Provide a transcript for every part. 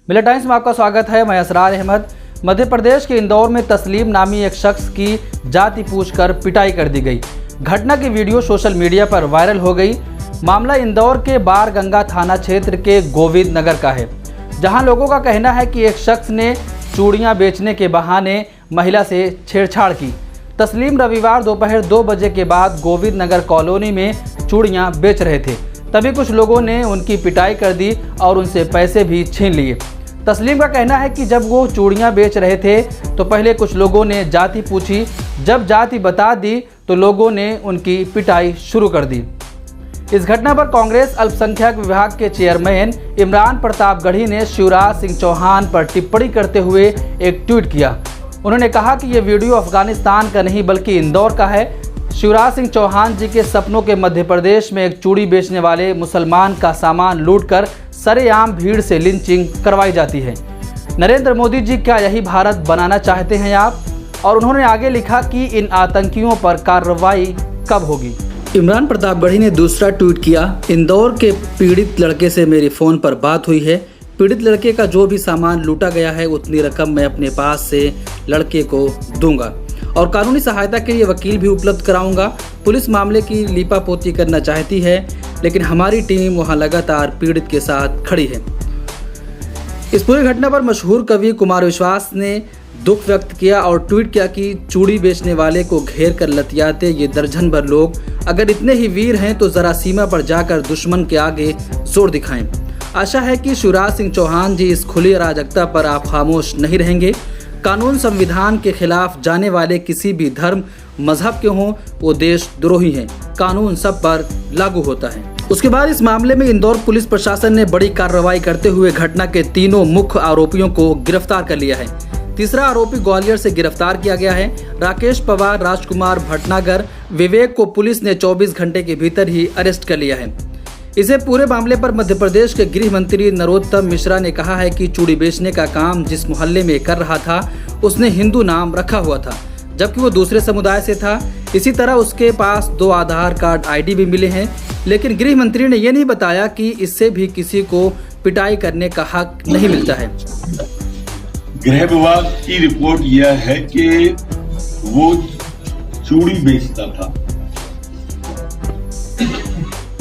मिले टाइम्स में आपका स्वागत है। मैं असरार अहमद। मध्य प्रदेश के इंदौर में तस्लीम नामी एक शख्स की जाति पूछकर पिटाई कर दी गई। घटना की वीडियो सोशल मीडिया पर वायरल हो गई। मामला इंदौर के बारगंगा थाना क्षेत्र के गोविंद नगर का है, जहां लोगों का कहना है कि एक शख्स ने चूड़ियां बेचने के बहाने महिला से छेड़छाड़ की। तस्लीम रविवार दोपहर 2 बजे के बाद गोविंद नगर कॉलोनी में चूड़ियां बेच रहे थे, तभी कुछ लोगों ने उनकी पिटाई कर दी और उनसे पैसे भी छीन लिए। तस्लीम का कहना है कि जब वो चूड़ियां बेच रहे थे तो पहले कुछ लोगों ने जाति पूछी, जब जाति बता दी तो लोगों ने उनकी पिटाई शुरू कर दी। इस घटना पर कांग्रेस अल्पसंख्यक विभाग के चेयरमैन इमरान प्रतापगढ़ी ने शिवराज सिंह चौहान पर टिप्पणी करते हुए एक ट्वीट किया। उन्होंने कहा कि ये वीडियो अफगानिस्तान का नहीं बल्कि इंदौर का है। शिवराज सिंह चौहान जी के सपनों के मध्य प्रदेश में एक चूड़ी बेचने वाले मुसलमान का सामान लूटकर सरेआम भीड़ से लिंचिंग करवाई जाती है। नरेंद्र मोदी जी क्या यही भारत बनाना चाहते हैं आप? और उन्होंने आगे लिखा कि इन आतंकियों पर कार्रवाई कब होगी। इमरान प्रतापगढ़ी ने दूसरा ट्वीट किया, इंदौर के पीड़ित लड़के से मेरी फ़ोन पर बात हुई है। पीड़ित लड़के का जो भी सामान लूटा गया है उतनी रकम मैं अपने पास से लड़के को दूंगा और कानूनी सहायता के लिए वकील भी उपलब्ध कराऊंगा। पुलिस मामले की लीपापोती करना चाहती है, लेकिन हमारी टीम वहां लगातार पीड़ित के साथ खड़ी है। इस पूरी घटना पर मशहूर कवि कुमार विश्वास ने दुख व्यक्त किया और ट्वीट किया कि चूड़ी बेचने वाले को घेर कर लतियाते ये दर्जन भर लोग अगर इतने ही वीर हैं तो जरा सीमा पर जाकर दुश्मन के आगे जोर दिखाएं। आशा है कि शिवराज सिंह चौहान जी इस खुली अराजकता पर आप खामोश नहीं रहेंगे। कानून संविधान के खिलाफ जाने वाले किसी भी धर्म मजहब के हों वो देशद्रोही हैं। कानून सब पर लागू होता है। उसके बाद इस मामले में इंदौर पुलिस प्रशासन ने बड़ी कार्रवाई करते हुए घटना के तीनों मुख्य आरोपियों को गिरफ्तार कर लिया है। तीसरा आरोपी ग्वालियर से गिरफ्तार किया गया है। राकेश पवार, राजकुमार भटनागर, विवेक को पुलिस ने 24 घंटे के भीतर ही अरेस्ट कर लिया है। इसे पूरे मामले पर मध्य प्रदेश के गृह मंत्री नरोत्तम मिश्रा ने कहा है कि चूड़ी बेचने का काम जिस मोहल्ले में कर रहा था उसने हिंदू नाम रखा हुआ था, जबकि वो दूसरे समुदाय से था। इसी तरह उसके पास 2 आधार कार्ड ID भी मिले हैं, लेकिन गृह मंत्री ने यह नहीं बताया कि इससे भी किसी को पिटाई करने का हक नहीं मिलता है। गृह विभाग की रिपोर्ट यह है कि वो चूड़ी बेचता था।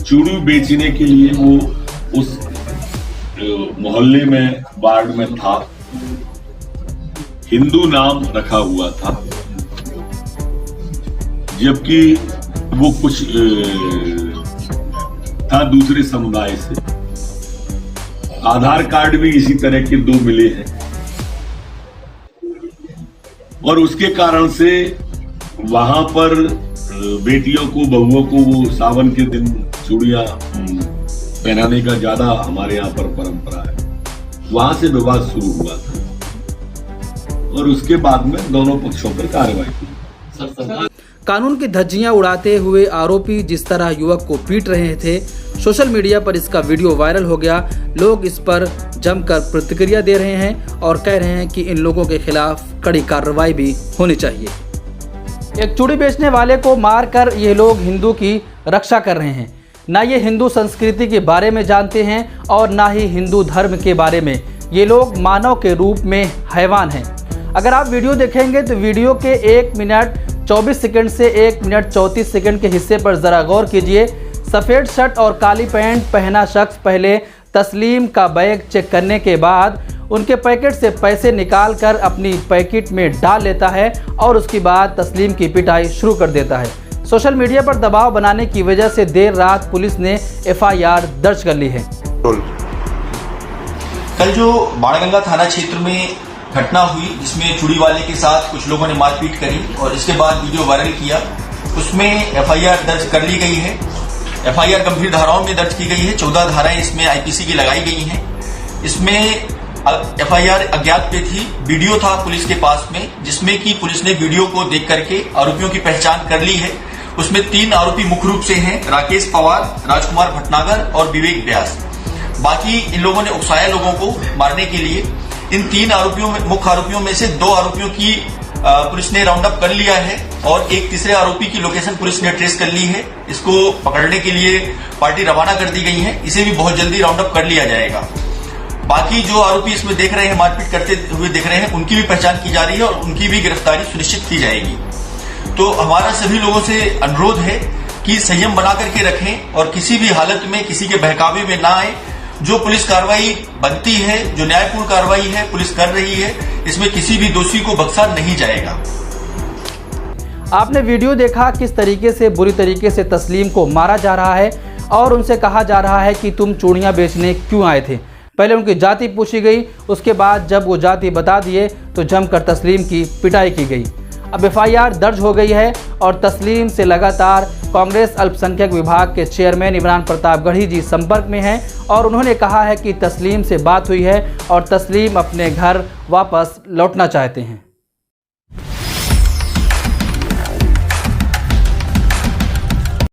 चूड़ी बेचने के लिए वो उस मोहल्ले में वार्ड में था, हिंदू नाम रखा हुआ था, जबकि वो कुछ था दूसरे समुदाय से। आधार कार्ड भी इसी तरह के 2 मिले हैं और उसके कारण से वहां पर बेटियों को, बहुओं को वो सावन के दिन चूड़ियां पहनाने का ज्यादा हमारे यहाँ पर परंपरा है। वहां से विवाद शुरू हुआ था और उसके बाद में दोनों पक्षों पर कार्रवाई की। कानून की धज्जियां उड़ाते हुए आरोपी जिस तरह युवक को पीट रहे थे, सोशल मीडिया पर इसका वीडियो वायरल हो गया। लोग इस पर जमकर प्रतिक्रिया दे रहे हैं और कह रहे हैं कि इन लोगों के खिलाफ कड़ी कार्रवाई भी होनी चाहिए। एक चूड़ी बेचने वाले को मारकर ये लोग हिंदू की रक्षा कर रहे हैं। ना ये हिंदू संस्कृति के बारे में जानते हैं और ना ही हिंदू धर्म के बारे में। ये लोग मानव के रूप में हैवान हैं। अगर आप वीडियो देखेंगे तो वीडियो के 1 मिनट 24 सेकंड से 1 मिनट 34 सेकंड के हिस्से पर ज़रा गौर कीजिए। सफ़ेद शर्ट और काली पैंट पहना शख्स पहले तस्लीम का बैग चेक करने के बाद उनके पैकेट से पैसे निकालकर अपनी पैकेट में डाल लेता है और उसके बाद तस्लीम की पिटाई शुरू कर देता है। सोशल मीडिया पर दबाव बनाने की वजह से देर रात पुलिस ने FIR दर्ज कर ली है। कल जो बाणगंगा थाना क्षेत्र में घटना हुई जिसमें चूड़ी वाले के साथ कुछ लोगों ने मारपीट करी और इसके बाद वीडियो वायरल किया, उसमें FIR दर्ज कर ली गई है। FIR गंभीर धाराओं में दर्ज की गई है। 14 धाराएं इसमें IPC की लगाई गई हैं। इसमें FIR अज्ञात पे थी। वीडियो था पुलिस के पास में, जिसमें कि पुलिस ने वीडियो को देख करके आरोपियों की पहचान कर ली है। उसमें 3 आरोपी मुख्य रूप से हैं, राकेश पवार, राजकुमार भटनागर और विवेक व्यास। बाकी इन लोगों ने उकसाया लोगों को मारने के लिए। इन 3 आरोपियों में, मुख्य आरोपियों में से 2 आरोपियों की पुलिस ने राउंड अप कर लिया है और एक तीसरे आरोपी की लोकेशन पुलिस ने ट्रेस कर ली है। इसको पकड़ने के लिए पार्टी रवाना कर दी गई है। इसे भी बहुत जल्दी राउंड अप कर लिया जाएगा। बाकी जो आरोपी इसमें देख रहे हैं, मारपीट करते हुए दिख रहे हैं, उनकी भी पहचान की जा रही है और उनकी भी गिरफ्तारी सुनिश्चित की जाएगी। तो हमारा सभी लोगों से अनुरोध है कि संयम बना करके रखें और किसी भी हालत में किसी के बहकावे में ना आए। जो पुलिस कार्रवाई बनती है, जो न्यायपूर्ण कार्रवाई है पुलिस कर रही है, इसमें किसी भी दोषी को बख्शा नहीं जाएगा। आपने वीडियो देखा किस तरीके से बुरी तरीके से तस्लीम को मारा जा रहा है और उनसे कहा जा रहा है कि तुम चूड़ियां बेचने क्यों आए थे। पहले उनकी जाति पूछी गई, उसके बाद जब वो जाति बता दिए तो जमकर तस्लीम की पिटाई की गई। अब एफआईआर दर्ज हो गई है और तस्लीम से लगातार कांग्रेस अल्पसंख्यक विभाग के चेयरमैन इमरान प्रतापगढ़ी जी संपर्क में हैं और उन्होंने कहा है कि तस्लीम से बात हुई है और तस्लीम अपने घर वापस लौटना चाहते हैं।